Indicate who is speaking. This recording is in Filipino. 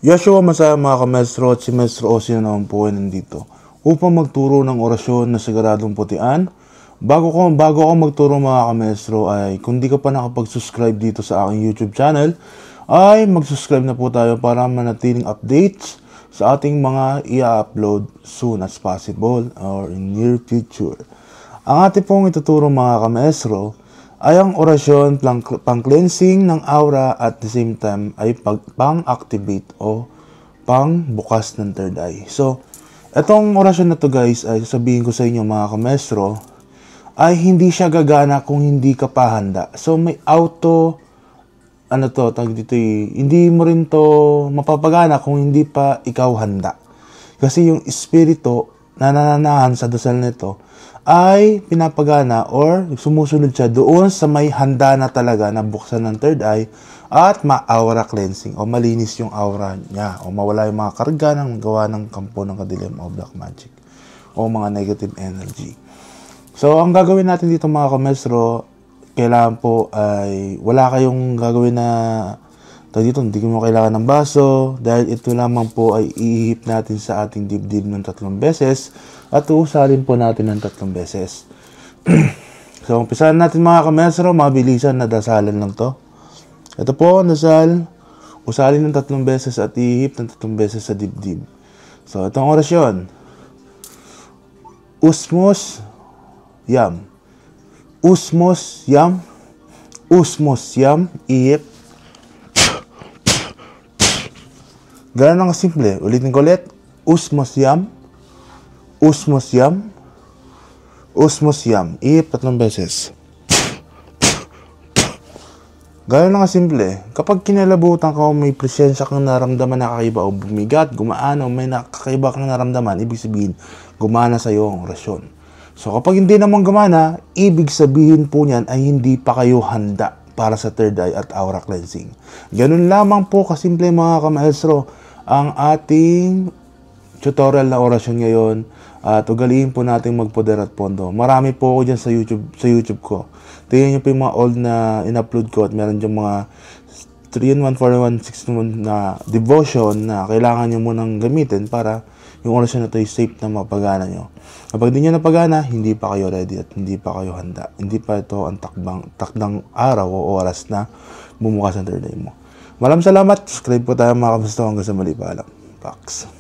Speaker 1: Yashua Masaya mga kamestro at si Mestro Osi na naman po ay nandito upang magturo ng orasyon na siguradong putian. Bago ako magturo mga kamestro ay kung di ka pa nakapag-subscribe dito sa aking YouTube channel ay mag-subscribe na po tayo para manatiling updates sa ating mga i-upload soon as possible or in near future. Ang ating pong ituturo mga kamestro ay ang orasyon pang-cleansing ng aura at the same time ay pang-activate o pang-bukas ng third eye. So, etong orasyon na to guys ay sasabihin ko sa inyo mga kamestro ay hindi siya gagana kung hindi ka pa handa. So, may hindi mo rin to mapapagana kung hindi pa ikaw handa. Kasi yung espiritu na nananahan sa dasal nito ay pinapagana or sumusunod siya doon sa may handa na talaga na buksan ng third eye at ma-aura cleansing o malinis yung aura niya o mawala yung mga karga ng gawa ng kampo ng kadilim o black magic o mga negative energy. So, ang gagawin natin dito mga kamestro, kailangan po ay wala kayong gagawin na dito, hindi mo kailangan ng baso dahil ito lamang po ay iihip natin sa ating dibdib ng 3 beses at uusalin po natin ng 3 beses. So, umpisahan natin mga kamestro, mabilisan na dasalan lang to. Ito po, dasal, usalin ng 3 beses at iihip ng 3 beses sa dibdib. So, itong orasyon, Usmos Yam. Usmos Yam. Usmos Yam, ihip. Ganun lang kasimple. Ulitin ko ulit. Usmos Yam. Usmos Yam. Usmos Yam. Ihip 3 beses. Ganun lang kasimple. Kapag kinalabutan ka o may presensya kang naramdaman na kakaiba o bumigat, gumaan o may nakakaiba kang naramdaman, ibig sabihin, gumana sa iyo ang orasyon. So kapag hindi naman gumana, ibig sabihin po niyan ay hindi pa kayo handa para sa third eye at aura cleansing. Ganun lamang po kasimple mga kamaestro ang ating tutorial na orasyon ngayon at ugaliin po natin magpoder at pondo. Marami po ako dyan sa YouTube ko. Tingnan nyo po yung mga old na in-upload ko at meron dyan mga 3-in-1, 4-in-1, 6-in-1 na devotion na kailangan nyo munang gamitin para yung orasyon na ito ay safe na mapagana nyo. Kapag di nyo napagana, hindi pa kayo ready at hindi pa kayo handa. Hindi pa ito ang takdang araw o oras na bumukas ang third eye mo. Maraming salamat. Subscribe po tayo mga kamusta hanggang sa mali. Paalam. Pax.